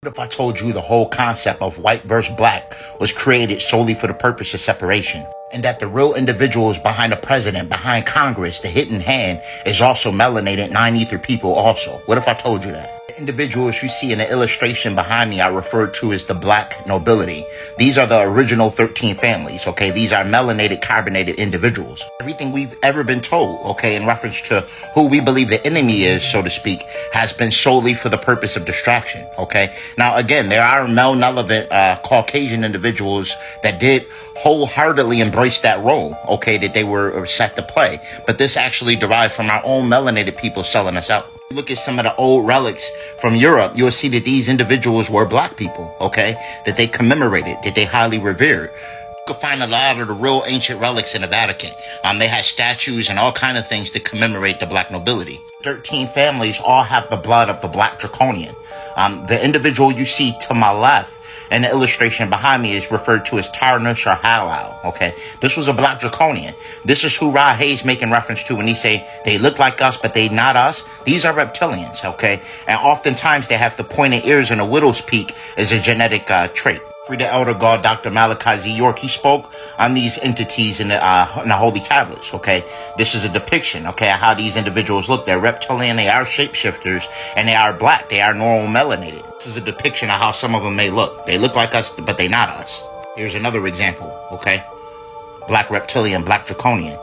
What if I told you the whole concept of white versus black was created solely for the purpose of separation? And that the real individuals behind the president, behind Congress, the hidden hand, is also melanated non-ether people also? What if I told you that? The individuals you see in the illustration behind me are referred to as the black nobility. These are the original 13 families, okay? These are melanated, carbonated individuals. Everything we've ever been told, okay, in reference to who we believe the enemy is, so to speak, has been solely for the purpose of distraction, okay? Now, again, there are malevolent Caucasian individuals that did wholeheartedly embrace that role, okay, that they were set to play. But this actually derived from our own melanated people selling us out. Look at some of the old relics from Europe, you'll see that these individuals were black people, okay, that they commemorated, that they highly revered. You can find a lot of the real ancient relics in the Vatican. They had statues and all kind of things to commemorate the black nobility. 13 families all have the blood of the black draconian. The individual you see to my left and the illustration behind me is referred to as Tarnush or Halal, okay? This was a black draconian. This is who Ra Hayes making reference to when he say they look like us, but they not us. These are reptilians, okay? And oftentimes they have the pointed ears and a widow's peak as a genetic trait. Free Elder God, Dr. Malachi Z. York, he spoke on these entities in the Holy Tablets, okay? This is a depiction, okay, of how these individuals look. They're reptilian, they are shapeshifters, and they are black. They are normal melanated. This is a depiction of how some of them may look. They look like us, but they not us. Here's another example, okay? Black reptilian, black draconian.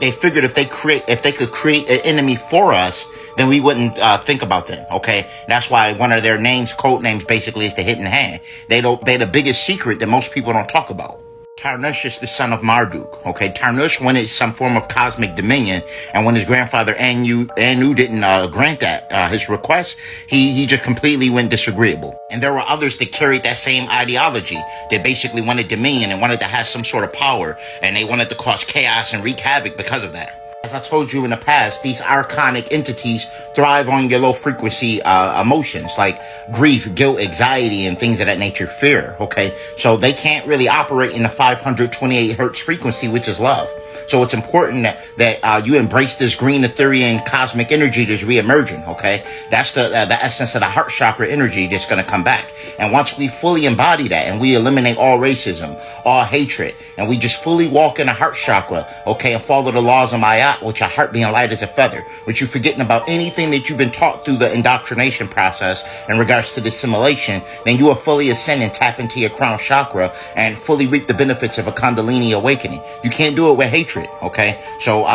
They figured if they could create an enemy for us, then we wouldn't think about them. Okay, that's why one of their names, code names, basically is the hidden hand. They're the biggest secret that most people don't talk about. Tarnush is the son of Marduk. Okay, Tarnush wanted some form of cosmic dominion, and when his grandfather Anu didn't grant that his request, he just completely went disagreeable. And there were others that carried that same ideology. They basically wanted dominion and wanted to have some sort of power, and they wanted to cause chaos and wreak havoc because of that. As I told you in the past, these archonic entities thrive on your low frequency emotions like grief, guilt, anxiety, and things of that nature, fear, okay? So they can't really operate in the 528 hertz frequency, which is love. So it's important that you embrace this green Ethereum cosmic energy that's re-emerging, okay? That's the essence of the heart chakra energy that's going to come back. And once we fully embody that and we eliminate all racism, all hatred, and we just fully walk in the heart chakra, okay, and follow the laws of Ma'at, which your heart being light as a feather, which you're forgetting about anything that you've been taught through the indoctrination process in regards to the assimilation, then you will fully ascend and tap into your crown chakra and fully reap the benefits of a Kundalini awakening. You can't do it with hatred. Okay, so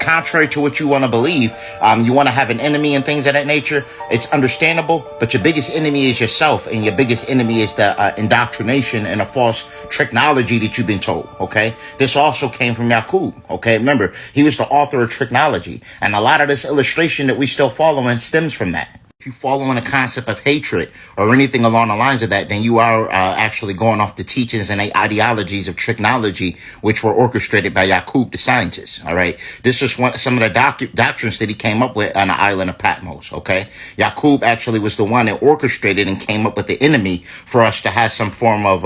contrary to what you want to believe, you want to have an enemy and things of that nature. It's understandable, but your biggest enemy is yourself, and your biggest enemy is the indoctrination and a false technology that you've been told. Okay, this also came from Yaqub. Okay, remember, he was the author of technology, and a lot of this illustration that we still following stems from that. If you follow in a concept of hatred or anything along the lines of that, then you are actually going off the teachings and the ideologies of technology, which were orchestrated by Yaqub, the scientist. All right. This is some of the doctrines that he came up with on the island of Patmos. OK, Yaqub actually was the one that orchestrated and came up with the enemy for us to have some form of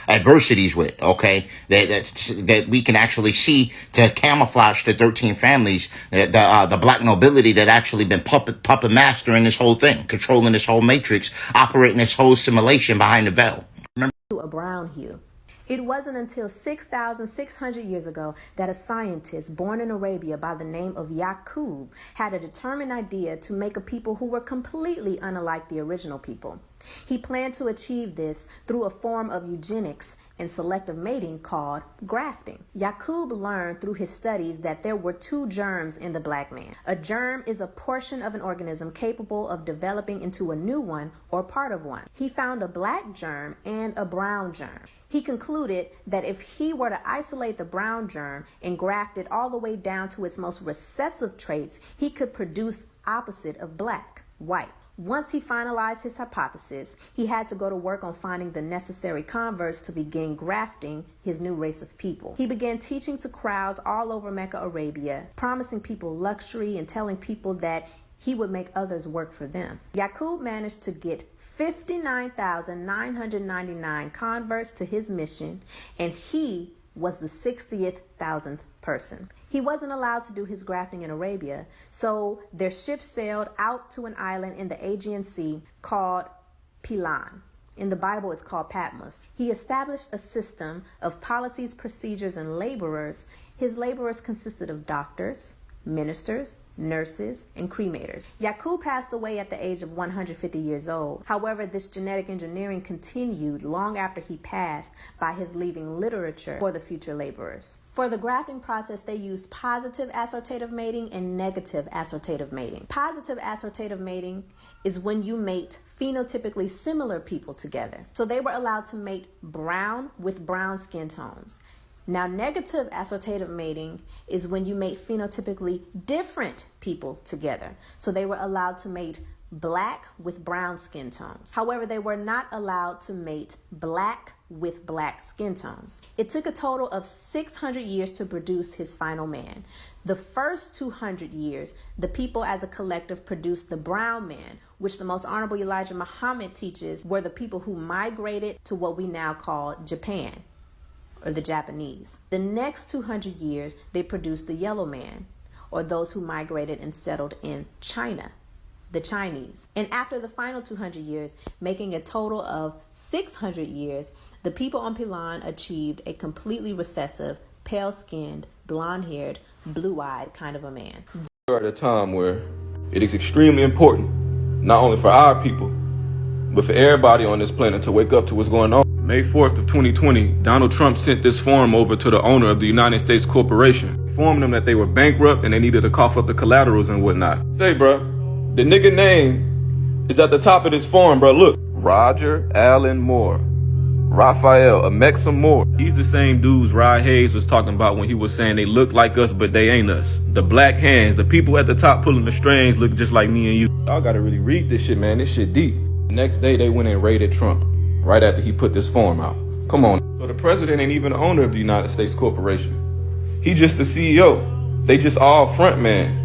adversities with. OK, that we can actually see to camouflage the 13 families, the black nobility that actually been puppet mastering this whole thing, controlling this whole matrix, operating this whole simulation behind the veil. Remember? A brown hue. It wasn't until 6,600 years ago that a scientist born in Arabia by the name of Yaqub had a determined idea to make a people who were completely unlike the original people. He planned to achieve this through a form of eugenics and selective mating called grafting. Yaqub learned through his studies that there were two germs in the black man. A germ is a portion of an organism capable of developing into a new one or part of one. He found a black germ and a brown germ. He concluded that if he were to isolate the brown germ and graft it all the way down to its most recessive traits, he could produce opposite of black, white. Once he finalized his hypothesis, he had to go to work on finding the necessary converts to begin grafting his new race of people. He began teaching to crowds all over Mecca, Arabia, promising people luxury and telling people that he would make others work for them. Yaqub managed to get 59,999 converts to his mission, and he was the 60,000th person. He wasn't allowed to do his grafting in Arabia, so their ship sailed out to an island in the Aegean Sea called Pilan. In the Bible, it's called Patmos. He established a system of policies, procedures, and laborers. His laborers consisted of doctors, ministers, nurses, and cremators. Yaqub passed away at the age of 150 years old. However, this genetic engineering continued long after he passed by his leaving literature for the future laborers. For the grafting process, they used positive assortative mating and negative assortative mating. Positive assortative mating is when you mate phenotypically similar people together. So they were allowed to mate brown with brown skin tones. Now, negative assortative mating is when you mate phenotypically different people together. So they were allowed to mate black with brown skin tones. However, they were not allowed to mate black with black skin tones. It took a total of 600 years to produce his final man. The first 200 years, the people as a collective produced the brown man, which the Most Honorable Elijah Muhammad teaches were the people who migrated to what we now call Japan, or the Japanese. The next 200 years, they produced the yellow man, or those who migrated and settled in China, the Chinese. And after the final 200 years, making a total of 600 years, the people on Pilan achieved a completely recessive, pale-skinned, blonde-haired, blue-eyed kind of a man. We're at a time where it is extremely important, not only for our people, but for everybody on this planet to wake up to what's going on. May 4th of 2020, Donald Trump sent this form over to the owner of the United States Corporation, informing them that they were bankrupt and they needed to cough up the collaterals and whatnot. Say, bruh, the nigga name is at the top of this form, bruh. Look, Roger Allen Moore, Raphael Amexem Moore. He's the same dudes Rod Hayes was talking about when he was saying they look like us, but they ain't us. The black hands, the people at the top pulling the strings look just like me and you. Y'all gotta really read this shit, man. This shit deep. Next day, they went and raided Trump, right after he put this form out. Come on. So the president ain't even the owner of the United States Corporation. He just the CEO. They just all front man.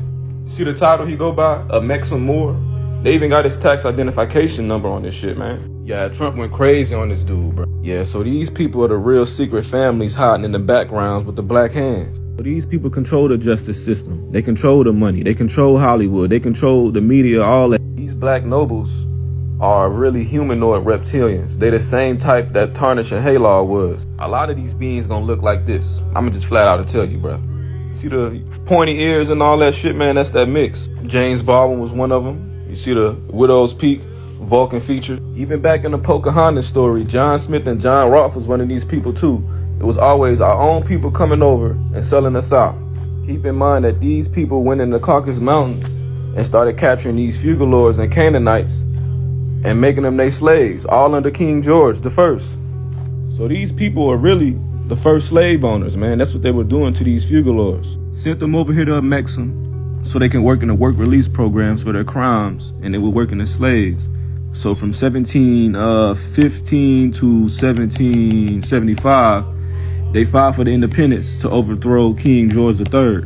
See the title he go by? Amexem Moore. They even got his tax identification number on this shit, man. Yeah, Trump went crazy on this dude, bro. Yeah, so these people are the real secret families hiding in the backgrounds with the black hands. So these people control the justice system. They control the money. They control Hollywood. They control the media, all that. These black nobles are really humanoid reptilians. They the same type that Tarnish and Haylaw was. A lot of these beings gonna look like this. I'ma just flat out tell you, bro. See the pointy ears and all that shit, man? That's that mix. James Baldwin was one of them. You see the Widow's Peak, Vulcan feature. Even back in the Pocahontas story, John Smith and John Roth was one of these people too. It was always our own people coming over and selling us out. Keep in mind that these people went in the Caucasus Mountains and started capturing these Fugalords and Canaanites and making them their slaves, all under King George the First. So these people are really the first slave owners, man. That's what they were doing to these Fugalords. Sent them over here to Amexem so they can work in the work release programs for their crimes, and they were working as slaves. So from 1715 to 1775, they fought for the independence to overthrow King George III.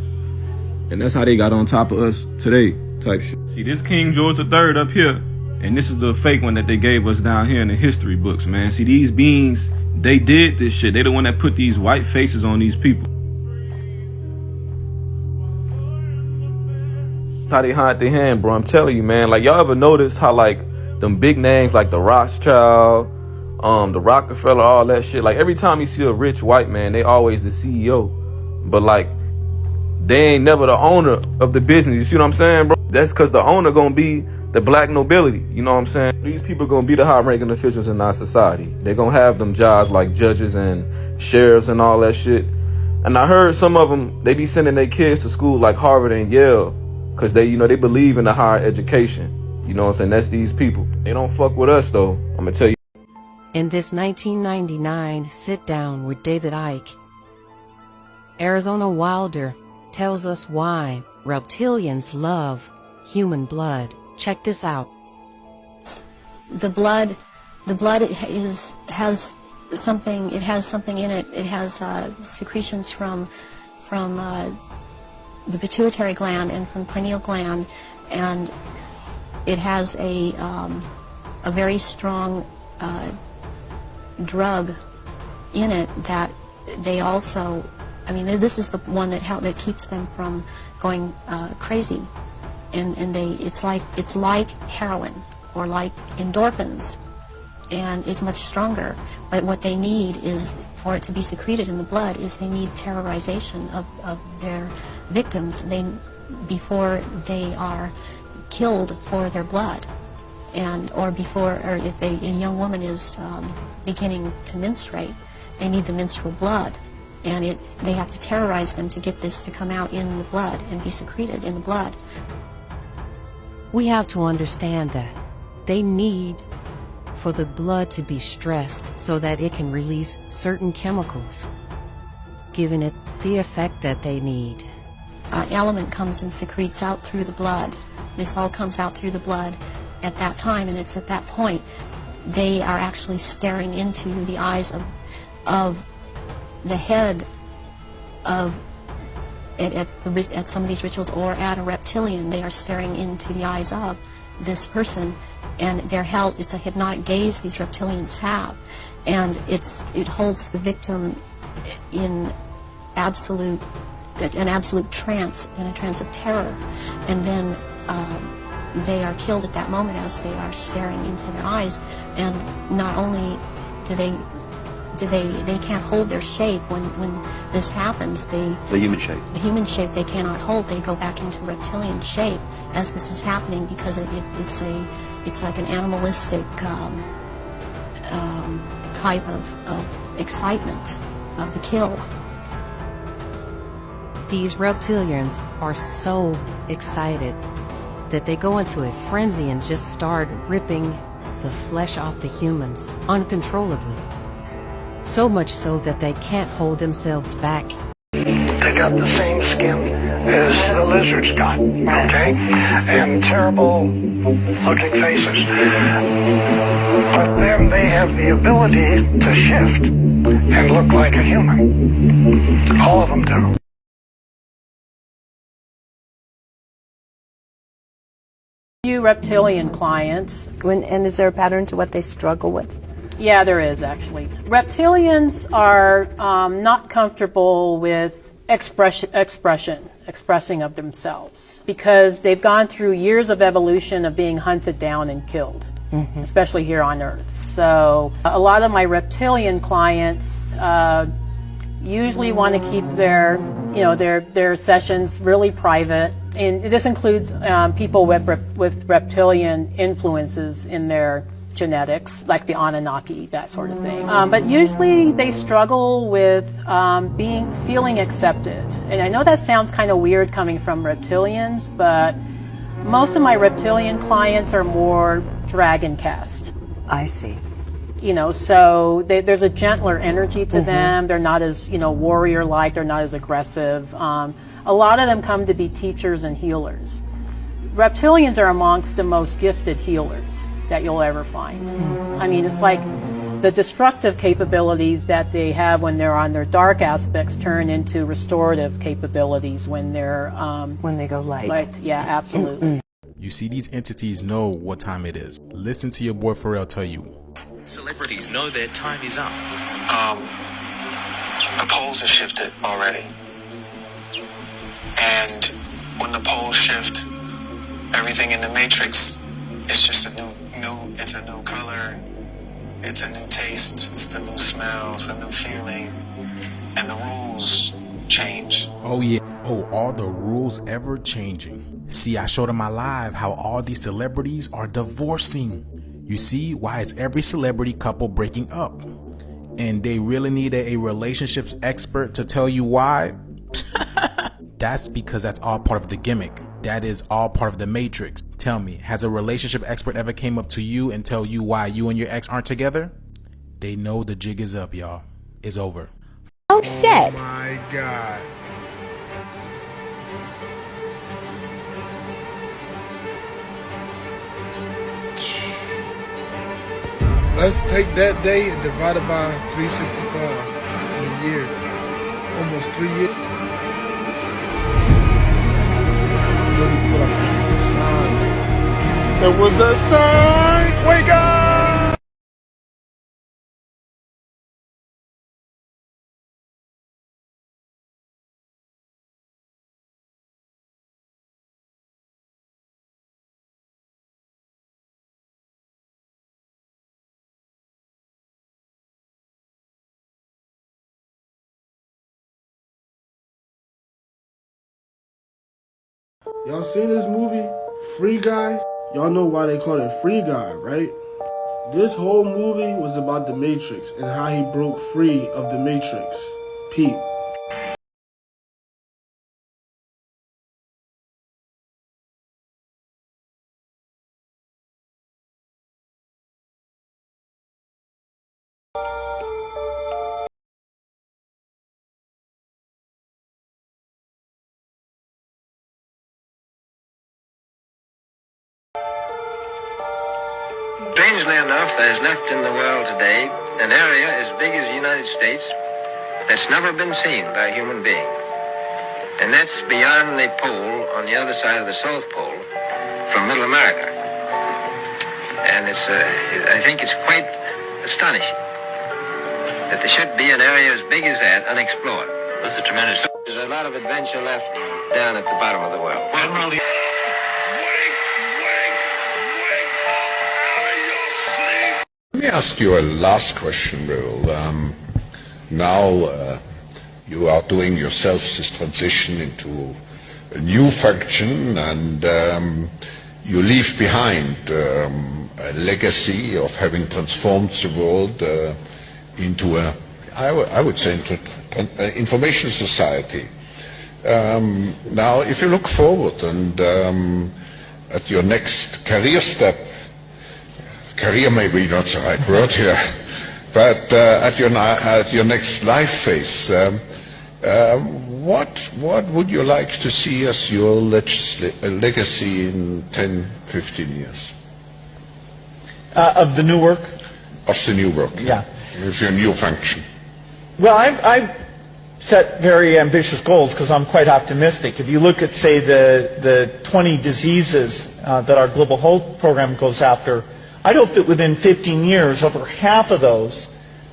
And that's how they got on top of us today, type shit. See, this King George III up here, and this is the fake one that they gave us down here in the history books, man. See, these beings, they did this shit. They the one that put these white faces on these people. How they hide their hand, bro. I'm telling you, man. Like, y'all ever notice how, like, them big names like the Rothschild, the Rockefeller, all that shit, like, every time you see a rich white man, they always the CEO. But, like, they ain't never the owner of the business. You see what I'm saying, bro? That's because the owner gonna be the black nobility. You know what I'm saying? These people gonna be the high-ranking officials in our society. They gonna have them jobs like judges and sheriffs and all that shit. And I heard some of them, they be sending their kids to school like Harvard and Yale because they, you know, they believe in the higher education. You know what I'm saying? That's these people. They don't fuck with us, though. I'm gonna tell you. In this 1999 sit-down with David Icke, Arizona Wilder tells us why reptilians love human blood. Check this out. The blood has something. It has something in it. It has secretions from the pituitary gland and from pineal gland, and it has a very strong drug in it that they also. I mean, this is the one that keeps them from going crazy, and it's like heroin or like endorphins. and it's much stronger. But what they need is, for it to be secreted in the blood, is they need terrorization of their victims before they are killed for their blood. Or if a young woman is beginning to menstruate, they need the menstrual blood. And they have to terrorize them to get this to come out in the blood and be secreted in the blood. We have to understand that they need for the blood to be stressed so that it can release certain chemicals, giving it the effect that they need. Element comes and secretes out through the blood. This all comes out through the blood at that time, and it's at that point they are actually staring into the eyes of the head of, at some of these rituals, or at a reptilian. They are staring into the eyes of this person, and they're held. It's a hypnotic gaze these reptilians have, and it holds the victim in an absolute trance, in a trance of terror, and then they are killed at that moment as they are staring into their eyes. And not only do they can't hold their shape when this happens. The human shape they cannot hold. They go back into reptilian shape as this is happening, because it's like an animalistic type of excitement of the kill. These reptilians are so excited that they go into a frenzy and just start ripping the flesh off the humans uncontrollably. So much so that they can't hold themselves back. They got the same skin as the lizards got, okay? And terrible looking faces. But then they have the ability to shift and look like a human. All of them do. Few reptilian clients. And is there a pattern to what they struggle with? Yeah, there is actually. Reptilians are not comfortable with expressing of themselves, because they've gone through years of evolution of being hunted down and killed, especially here on Earth. So a lot of my reptilian clients usually want to keep their sessions really private. And this includes people with reptilian influences in their genetics, like the Anunnaki, that sort of thing. But usually they struggle with feeling accepted. And I know that sounds kind of weird coming from reptilians, but most of my reptilian clients are more dragon caste. I see. So there's a gentler energy to them. They're not as, warrior-like. They're not as aggressive. A lot of them come to be teachers and healers. Reptilians are amongst the most gifted healers that you'll ever find. I mean, it's like the destructive capabilities that they have when they're on their dark aspects turn into restorative capabilities when they're when they go light. Yeah, absolutely. You see, these entities know what time it is. Listen to your boy Pharrell tell you. Celebrities know their time is up. The poles have shifted already. And when the poles shift, everything in the matrix is just it's a new color, it's a new taste, it's the new smell, it's a new feeling, and the rules change. Oh yeah, all the rules ever changing. See, I showed in my live how all these celebrities are divorcing. You see, why is every celebrity couple breaking up? And they really need a relationships expert to tell you why? That's because that's all part of the gimmick. That is all part of the matrix. Tell me, has a relationship expert ever came up to you and tell you why you and your ex aren't together? They know the jig is up, y'all. It's over. Oh shit. Oh my God. Let's take that day and divide it by 365 in a year. Almost 3 years. I really feel like this is a sign. There was a sign. Wake up! Y'all seen this movie, Free Guy? Y'all know why they call it Free Guy, right? This whole movie was about the Matrix and how he broke free of the Matrix. Peep. Strangely enough, there's left in the world today an area as big as the United States that's never been seen by a human being. And that's beyond the pole, on the other side of the South Pole, from Middle America. And I think it's quite astonishing that there should be an area as big as that unexplored. That's a tremendous... There's a lot of adventure left down at the bottom of the world. Let me ask you a last question, Bill. Now you are doing yourselves this transition into a new function, and you leave behind a legacy of having transformed the world into I would say, into information society. Now, if you look forward and at your next career step, career may be not the right word here, but at your next life phase, what would you like to see as your legacy in 10, 15 years? Of the new work? Of the new work, yeah. With your new function. Well, I set very ambitious goals because I'm quite optimistic. If you look at, say, the 20 diseases that our global health program goes after, I'd hope that within 15 years, over half of those,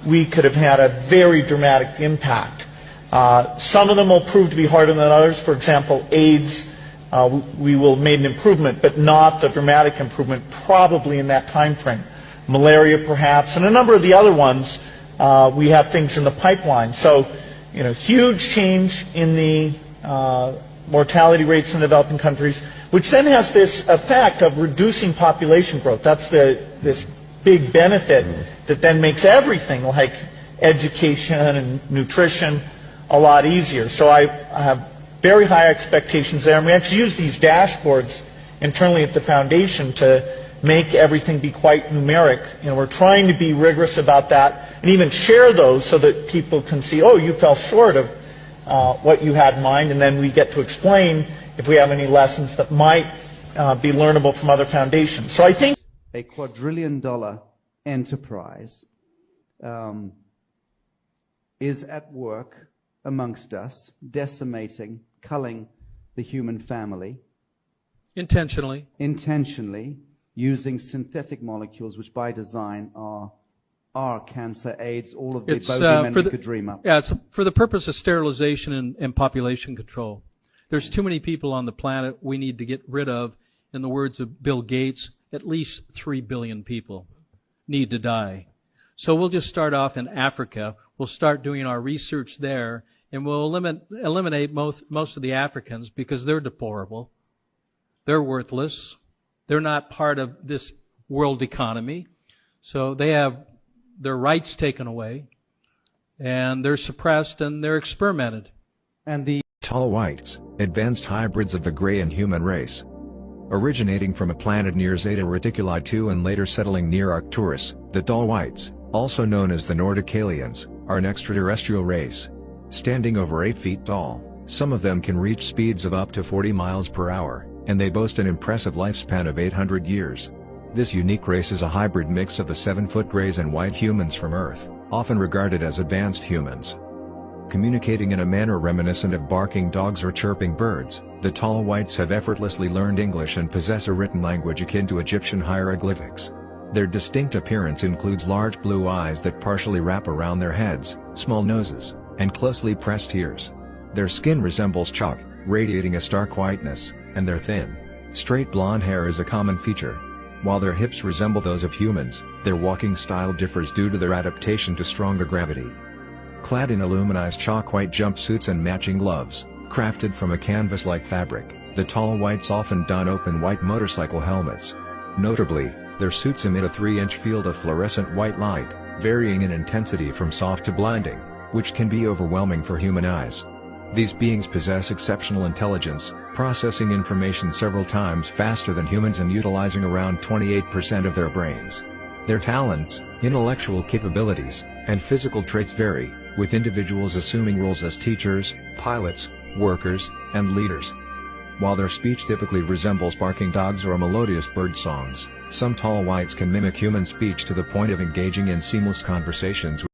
we could have had a very dramatic impact. Some of them will prove to be harder than others. For example, AIDS, we will have made an improvement, but not the dramatic improvement probably in that time frame. Malaria, perhaps, and a number of the other ones, we have things in the pipeline. So, huge change in the mortality rates in developing countries, which then has this effect of reducing population growth. That's this big benefit that then makes everything like education and nutrition a lot easier. So I have very high expectations there, and we actually use these dashboards internally at the foundation to make everything be quite numeric. We're trying to be rigorous about that and even share those so that people can see, oh, you fell short of what you had in mind, and then we get to explain if we have any lessons that might be learnable from other foundations. So I think a quadrillion-dollar enterprise is at work amongst us, decimating, culling the human family. Intentionally, using synthetic molecules which by design are cancer, AIDS, all of the bogeymen we could dream up. Yeah, it's for the purpose of sterilization and population control. There's too many people on the planet we need to get rid of. In the words of Bill Gates, at least 3 billion people need to die. So we'll just start off in Africa. We'll start doing our research there, and we'll eliminate most of the Africans because they're deplorable. They're worthless. They're not part of this world economy. So they have their rights taken away, and they're suppressed, and they're experimented. And the tall whites, advanced hybrids of the gray and human race. Originating from a planet near Zeta Reticuli 2 and later settling near Arcturus, the tall whites, also known as the Nordic aliens, are an extraterrestrial race. Standing over 8 feet tall, some of them can reach speeds of up to 40 miles per hour, and they boast an impressive lifespan of 800 years. This unique race is a hybrid mix of the 7-foot grays and white humans from Earth, often regarded as advanced humans. Communicating in a manner reminiscent of barking dogs or chirping birds, the tall whites have effortlessly learned English and possess a written language akin to Egyptian hieroglyphics. Their distinct appearance includes large blue eyes that partially wrap around their heads, small noses, and closely pressed ears. Their skin resembles chalk, radiating a stark whiteness, and their thin, straight blonde hair is a common feature. While their hips resemble those of humans, their walking style differs due to their adaptation to stronger gravity. Clad in aluminized chalk white jumpsuits and matching gloves, crafted from a canvas-like fabric, The tall whites often don open white motorcycle helmets. Notably, their suits emit a 3-inch field of fluorescent white light, varying in intensity from soft to blinding, which can be overwhelming for human eyes. These beings possess exceptional intelligence, processing information several times faster than humans and utilizing around 28% of their brains. Their talents, intellectual capabilities, and physical traits vary, with individuals assuming roles as teachers, pilots, workers, and leaders. While their speech typically resembles barking dogs or melodious bird songs, some tall whites can mimic human speech to the point of engaging in seamless conversations.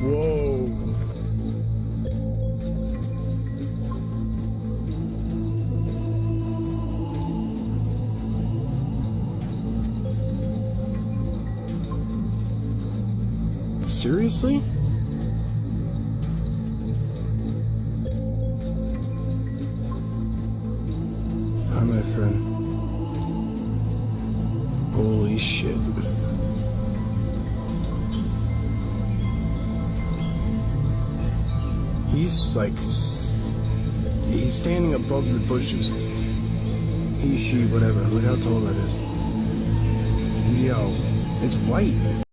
Whoa. Seriously? Hi, my friend. Holy shit. He's standing above the bushes. He, she, whatever, look how tall that is. Yo, it's white.